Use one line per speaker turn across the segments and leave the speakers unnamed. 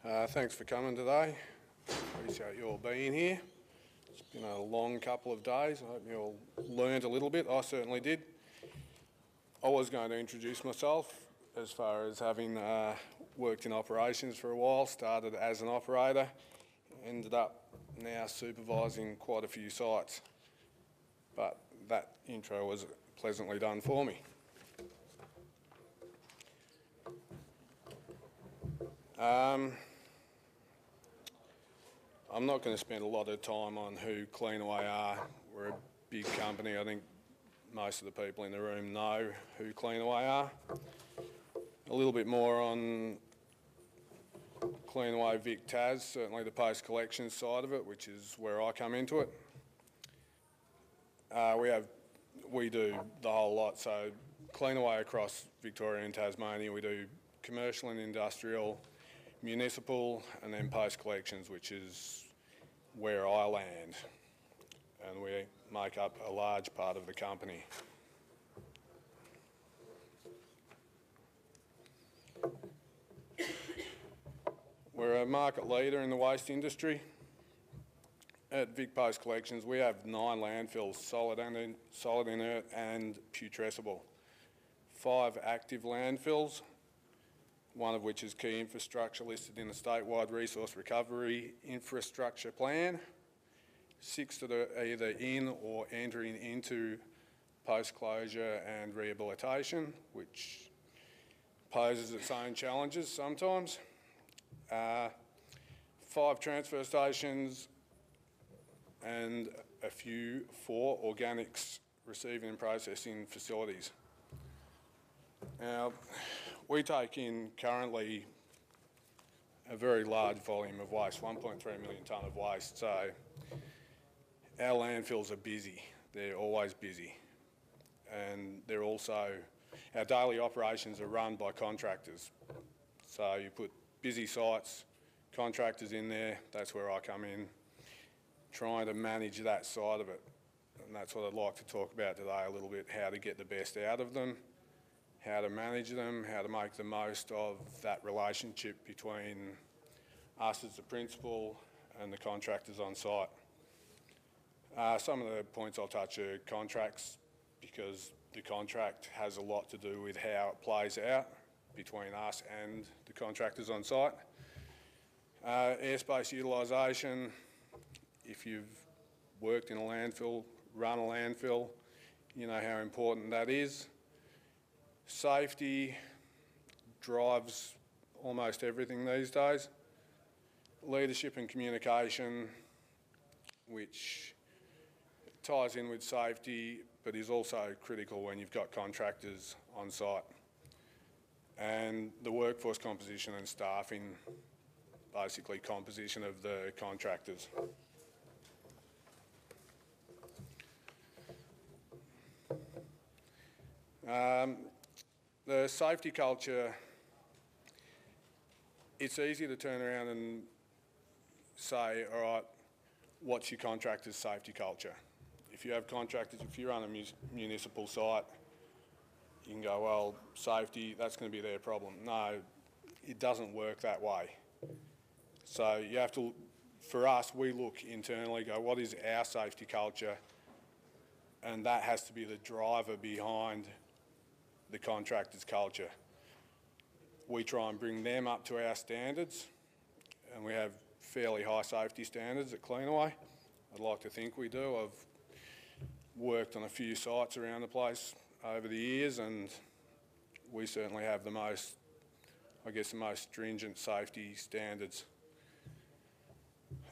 Thanks for coming today. Appreciate you all being here. It's been a long couple of days. I hope you all learned a little bit. I certainly did. I was going to introduce myself as far as having worked in operations for a while, started as an operator, ended up now supervising quite a few sites. But that intro was pleasantly done for me. I'm not going to spend a lot of time on who Cleanaway are. We're a big company. I think most of the people in the room know who Cleanaway are. A little bit more on Cleanaway Vic Tas, certainly the post-collection side of it, which is where I come into it. We do the whole lot. So Cleanaway across Victoria and Tasmania, we do commercial and industrial, municipal, and then post-collections, which is where I land. And we make up a large part of the company. We're a market leader in the waste industry. At Vic Post Collections, we have 9 landfills, solid, inert and putrescible. 5 active landfills, one of which is key infrastructure listed in the statewide resource recovery infrastructure plan. 6 that are either in or entering into post-closure and rehabilitation, which poses its own challenges sometimes. 5 transfer stations and a few 4 organics receiving and processing facilities. Now, we take in currently a very large volume of waste, 1.3 million tonne of waste, so our landfills are busy. They're always busy. And they're also, our daily operations are run by contractors. So you put busy sites, contractors in there, that's where I come in, trying to manage that side of it. And that's what I'd like to talk about today a little bit, how to get the best out of them, how to manage them, how to make the most of that relationship between us as the principal and the contractors on site. Some of the points I'll touch are contracts, because the contract has a lot to do with how it plays out between us and the contractors on site. Airspace utilisation, if you've worked in a landfill, run a landfill, you know how important that is. Safety drives almost everything these days. Leadership and communication, which ties in with safety, but is also critical when you've got contractors on site. And the workforce composition and staffing, basically composition of the contractors. The safety culture, it's easy to turn around and say, all right, what's your contractor's safety culture? If you have contractors, if you run a municipal site, you can go, well, safety, that's going to be their problem. No, it doesn't work that way. So you have to, for us, we look internally, go, what is our safety culture? And that has to be the driver behind the contractor's culture. We try and bring them up to our standards, and we have fairly high safety standards at Cleanaway. I'd like to think we do. I've worked on a few sites around the place over the years, and we certainly have the most, I guess, the most stringent safety standards.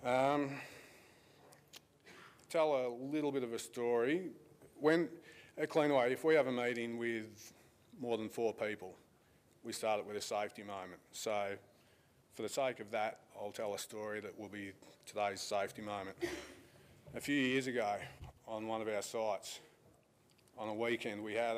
Tell a little bit of a story. When at Cleanaway, if we have a meeting with more than 4 people, we start it with a safety moment. So for the sake of that, I'll tell a story that will be today's safety moment. A few years ago, on one of our sites, on a weekend, we had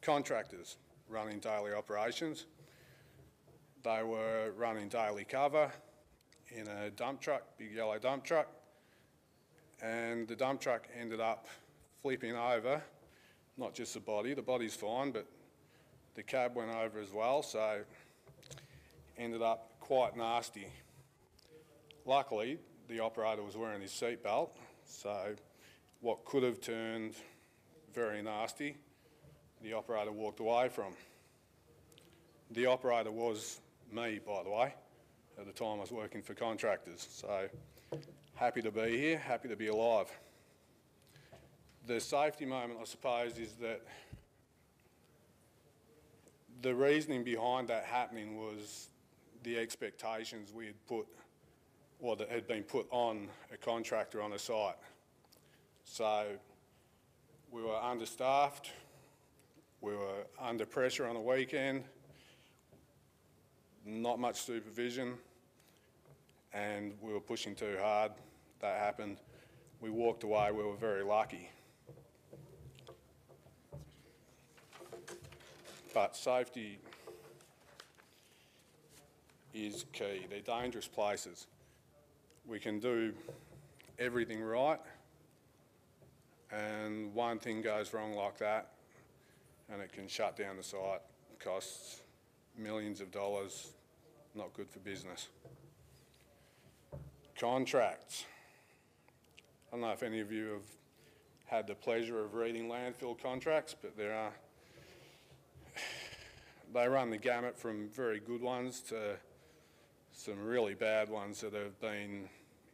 contractors running daily operations. They were running daily cover in a dump truck, big yellow dump truck, and the dump truck ended up flipping over, not just the body's fine, but the cab went over as well, so ended up quite nasty. Luckily, the operator was wearing his seatbelt, so what could have turned very nasty, the operator walked away from. The operator was me, by the way. At the time I was working for Contractors, so happy to be here, happy to be alive. The safety moment, I suppose, is that the reasoning behind that happening was the expectations we had put, or that had been put on a contractor on a site. So we were understaffed, we were under pressure on a weekend, not much supervision, and we were pushing too hard. That happened. We walked away, we were very lucky. But safety is key. They're dangerous places. We can do everything right, and one thing goes wrong like that, and it can shut down the site, costs millions of dollars, not good for business. Contracts. I don't know if any of you have had the pleasure of reading landfill contracts, but they run the gamut from very good ones to some really bad ones that have been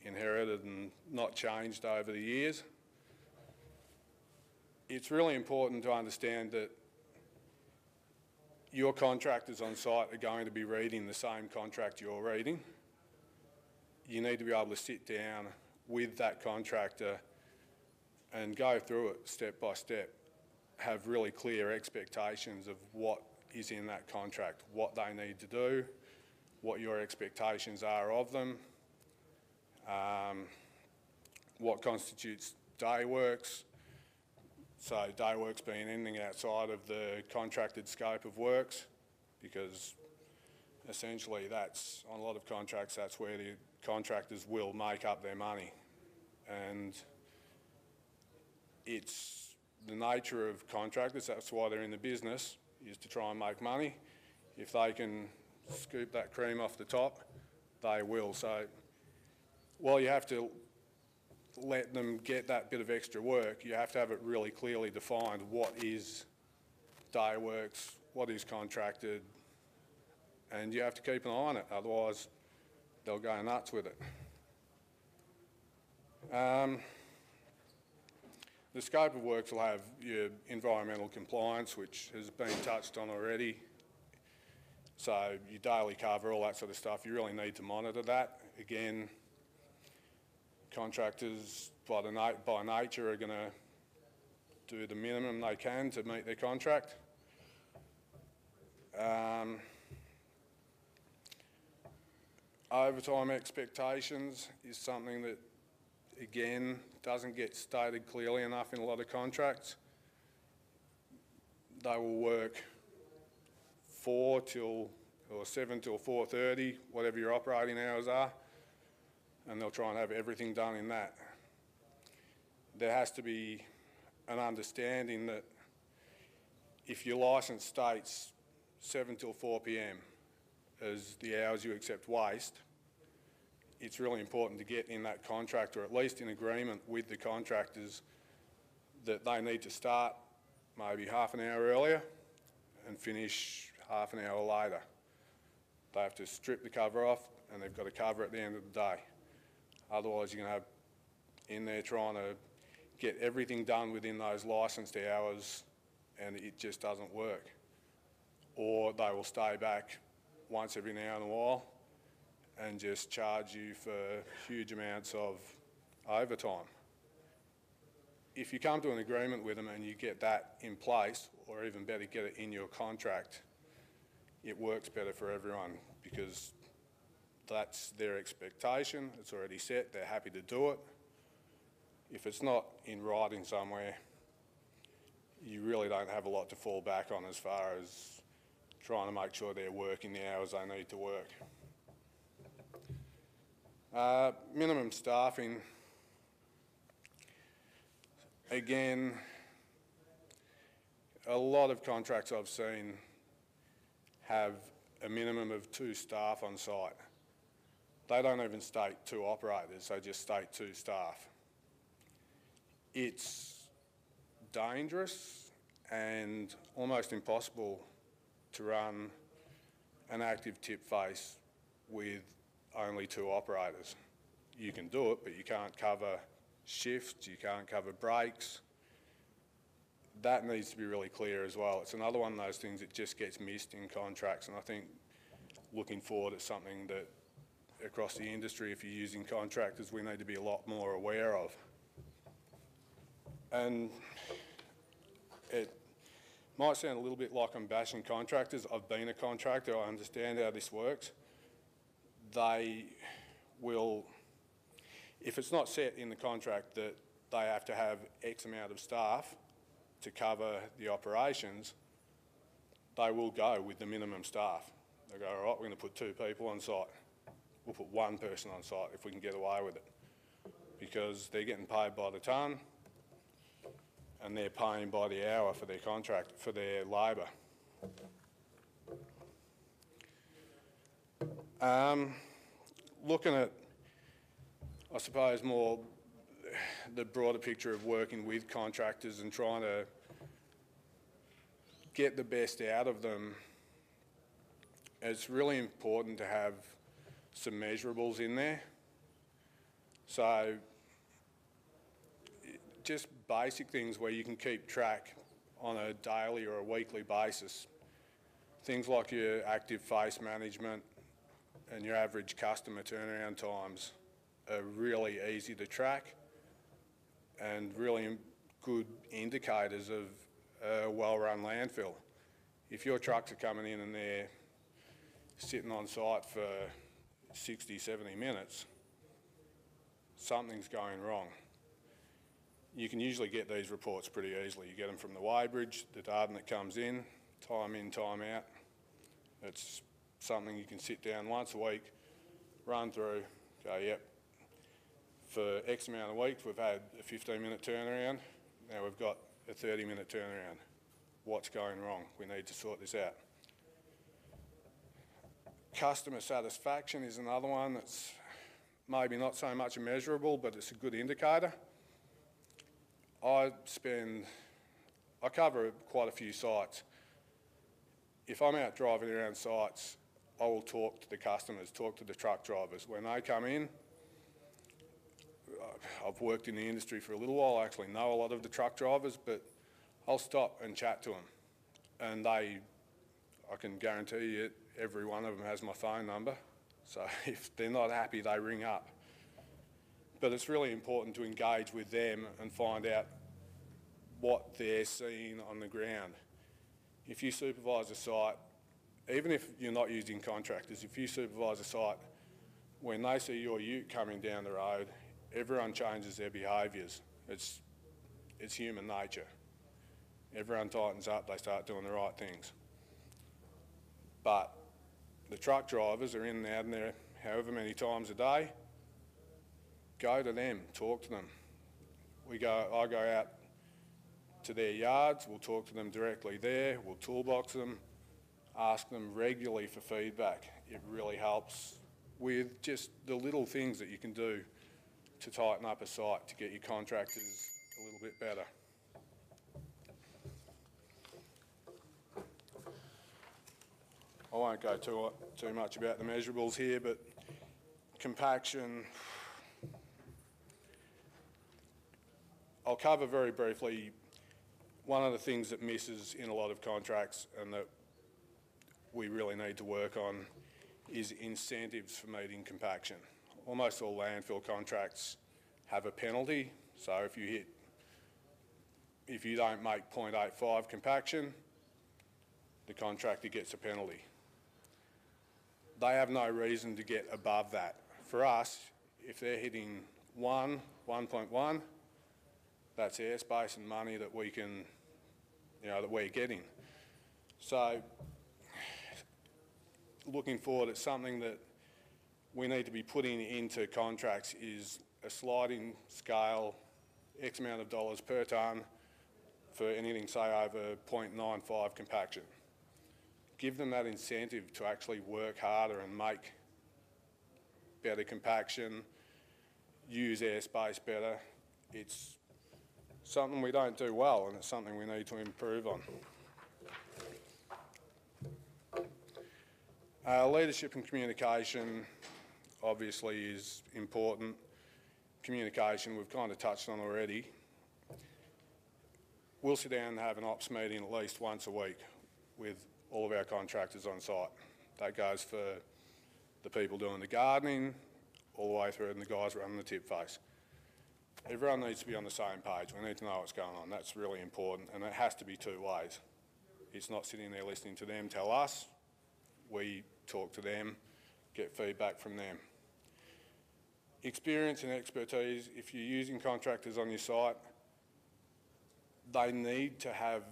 inherited and not changed over the years. It's really important to understand that your contractors on site are going to be reading the same contract you're reading. You need to be able to sit down with that contractor and go through it step by step, have really clear expectations of what is in that contract, what they need to do, what your expectations are of them, what constitutes day works. So day works being anything outside of the contracted scope of works, because essentially that's, on a lot of contracts, that's where the contractors will make up their money. And it's the nature of contractors, that's why they're in the business, is to try and make money. If they can scoop that cream off the top, they will. So while you have to let them get that bit of extra work, you have to have it really clearly defined what is day works, what is contracted, and you have to keep an eye on it, otherwise they'll go nuts with it. The scope of works will have your environmental compliance, which has been touched on already. So your daily cover, all that sort of stuff, you really need to monitor that. Again, contractors by nature are going to do the minimum they can to meet their contract. Overtime expectations is something that, again, doesn't get stated clearly enough in a lot of contracts. They will work 7 till 4:30, whatever your operating hours are, and they'll try and have everything done in that. There has to be an understanding that if your licence states 7 till 4 p.m. as the hours you accept waste, it's really important to get in that contract, or at least in agreement with the contractors, that they need to start maybe half an hour earlier and finish half an hour later. They have to strip the cover off, and they've got to cover at the end of the day. Otherwise you're going to have in there trying to get everything done within those licensed hours, and it just doesn't work. Or they will stay back once every now and a while and just charge you for huge amounts of overtime. If you come to an agreement with them and you get that in place, or even better, get it in your contract, it works better for everyone, because that's their expectation, it's already set, they're happy to do it. If it's not in writing somewhere, you really don't have a lot to fall back on as far as trying to make sure they're working the hours they need to work. Minimum staffing. Again, a lot of contracts I've seen have a minimum of 2 staff on site. They don't even state 2 operators, they just state 2 staff. It's dangerous and almost impossible to run an active tip face with only 2 operators. You can do it, but you can't cover shifts, you can't cover breaks. That needs to be really clear as well. It's another one of those things that just gets missed in contracts, and I think looking forward it's something that across the industry, if you're using contractors, we need to be a lot more aware of. And it might sound a little bit like I'm bashing contractors. I've been a contractor, I understand how this works. They will, if it's not set in the contract that they have to have X amount of staff to cover the operations, they will go with the minimum staff. They go, all right, we're going to put 2 people on site. We'll put 1 person on site if we can get away with it, because they're getting paid by the tonne and they're paying by the hour for their contract, for their labour. Looking at, I suppose, more the broader picture of working with contractors and trying to get the best out of them, it's really important to have some measurables in there. So just basic things where you can keep track on a daily or a weekly basis. Things like your active face management and your average customer turnaround times are really easy to track and really good indicators of a well-run landfill. If your trucks are coming in and they're sitting on site for 60, 70 minutes, something's going wrong. You can usually get these reports pretty easily. You get them from the weighbridge, the data that comes in, time out. It's something you can sit down once a week, run through, go, yep, for X amount of weeks we've had a 15-minute turnaround, now we've got a 30-minute turnaround. What's going wrong? We need to sort this out. Customer satisfaction is another one that's maybe not so much a measurable, but it's a good indicator. I cover quite a few sites. If I'm out driving around sites, I will talk to the customers, talk to the truck drivers. When they come in, I've worked in the industry for a little while, I actually know a lot of the truck drivers, but I'll stop and chat to them. And I can guarantee you, every one of them has my phone number. So if they're not happy, they ring up. But it's really important to engage with them and find out what they're seeing on the ground. If you supervise a site, even if you're not using contractors, if you supervise a site, when they see your ute coming down the road, everyone changes their behaviours. It's human nature. Everyone tightens up, they start doing the right things. But the truck drivers are in and out in there however many times a day. Go to them, talk to them. I go out to their yards, we'll talk to them directly there, we'll toolbox them, ask them regularly for feedback. It really helps with just the little things that you can do to tighten up a site to get your contractors a little bit better. I won't go too much about the measurables here, but compaction, I'll cover very briefly. One of the things that misses in a lot of contracts and that we really need to work on is incentives for meeting compaction. Almost all landfill contracts have a penalty, so if you don't make 0.85 compaction, the contractor gets a penalty. They have no reason to get above that. For us, if they're hitting 1.1, that's airspace and money that we can, that we're getting. So, looking forward, it's something that we need to be putting into contracts is a sliding scale, X amount of dollars per tonne for anything, say, over 0.95 compaction. give them that incentive to actually work harder and make better compaction, use airspace better. It's something we don't do well, and it's something we need to improve on. Leadership and communication obviously is important. Communication we've kind of touched on already. We'll sit down and have an ops meeting at least once a week with all of our contractors on site. That goes for the people doing the gardening, all the way through and the guys running the tip face. Everyone needs to be on the same page. We need to know what's going on. That's really important, and it has to be two ways. It's not sitting there listening to them tell us. We talk to them, get feedback from them. Experience and expertise, if you're using contractors on your site, they need to have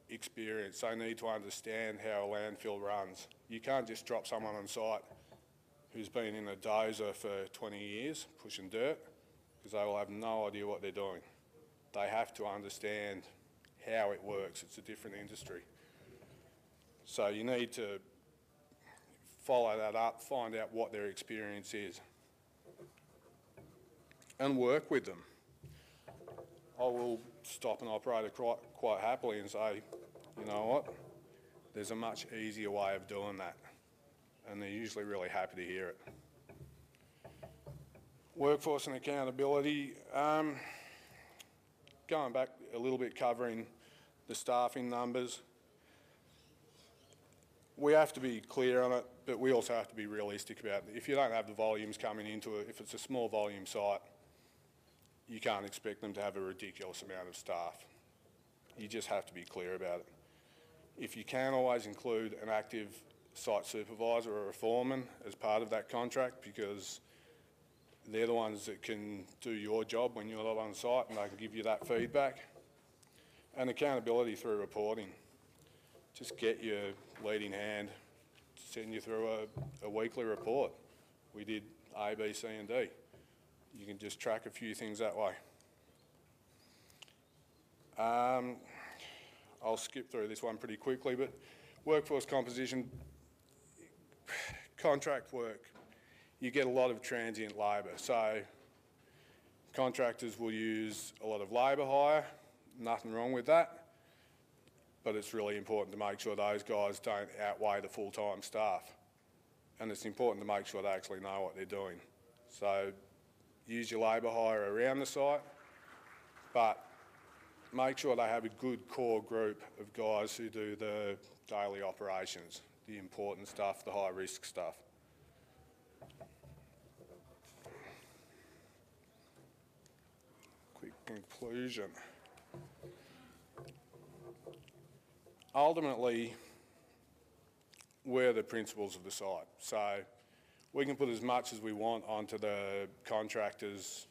experience. They need to understand how a landfill runs. You can't just drop someone on site who's been in a dozer for 20 years pushing dirt, because they will have no idea what they're doing. They have to understand how it works. It's a different industry. So you need to follow that up, find out what their experience is, and work with them. I will stop an operator quite happily and say, you know what, there's a much easier way of doing that. And they're usually really happy to hear it. Workforce and accountability. Going back a little bit, covering the staffing numbers. We have to be clear on it, but we also have to be realistic about it. If you don't have the volumes coming into it, if it's a small volume site, you can't expect them to have a ridiculous amount of staff. You just have to be clear about it. If you can always include an active site supervisor or a foreman as part of that contract, because they're the ones that can do your job when you're not on site, and they can give you that feedback. And accountability through reporting. Just get your leading hand, send you through a weekly report. We did A, B, C and D. You can just track a few things that way. I'll skip through this one pretty quickly, but workforce composition, contract work, you get a lot of transient labour. So contractors will use a lot of labour hire, nothing wrong with that, but it's really important to make sure those guys don't outweigh the full-time staff. And it's important to make sure they actually know what they're doing. So use your labour hire around the site, but make sure they have a good core group of guys who do the daily operations, the important stuff, the high-risk stuff. Quick conclusion. Ultimately, we're the principals of the site. So we can put as much as we want onto the contractors,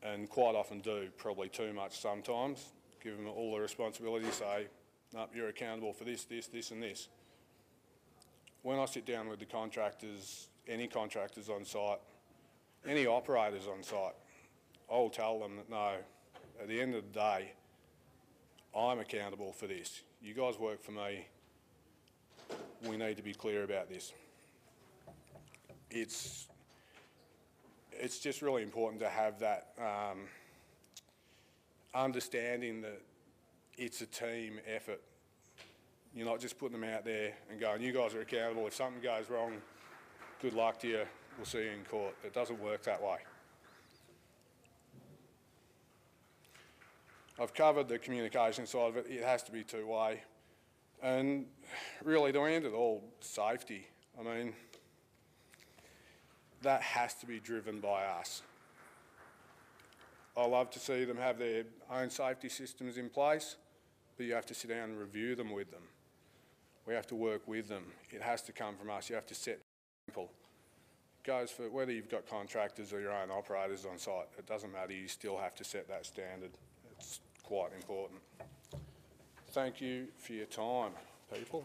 and quite often do, probably too much sometimes. Give them all the responsibility, say, no, you're accountable for this, this, this and this. When I sit down with the contractors, any contractors on site, any operators on site, I'll tell them that no, at the end of the day, I'm accountable for this. You guys work for me. We need to be clear about this. It's just really important to have that understanding that it's a team effort. You're not just putting them out there and going, you guys are accountable. If something goes wrong, good luck to you. We'll see you in court. It doesn't work that way. I've covered the communication side of it. It has to be two-way. And really, to end it all, safety. I mean, that has to be driven by us. I love to see them have their own safety systems in place, but you have to sit down and review them with them. We have to work with them. It has to come from us. You have to set the example. It goes for whether you've got contractors or your own operators on site. It doesn't matter. You still have to set that standard. It's quite important. Thank you for your time, people.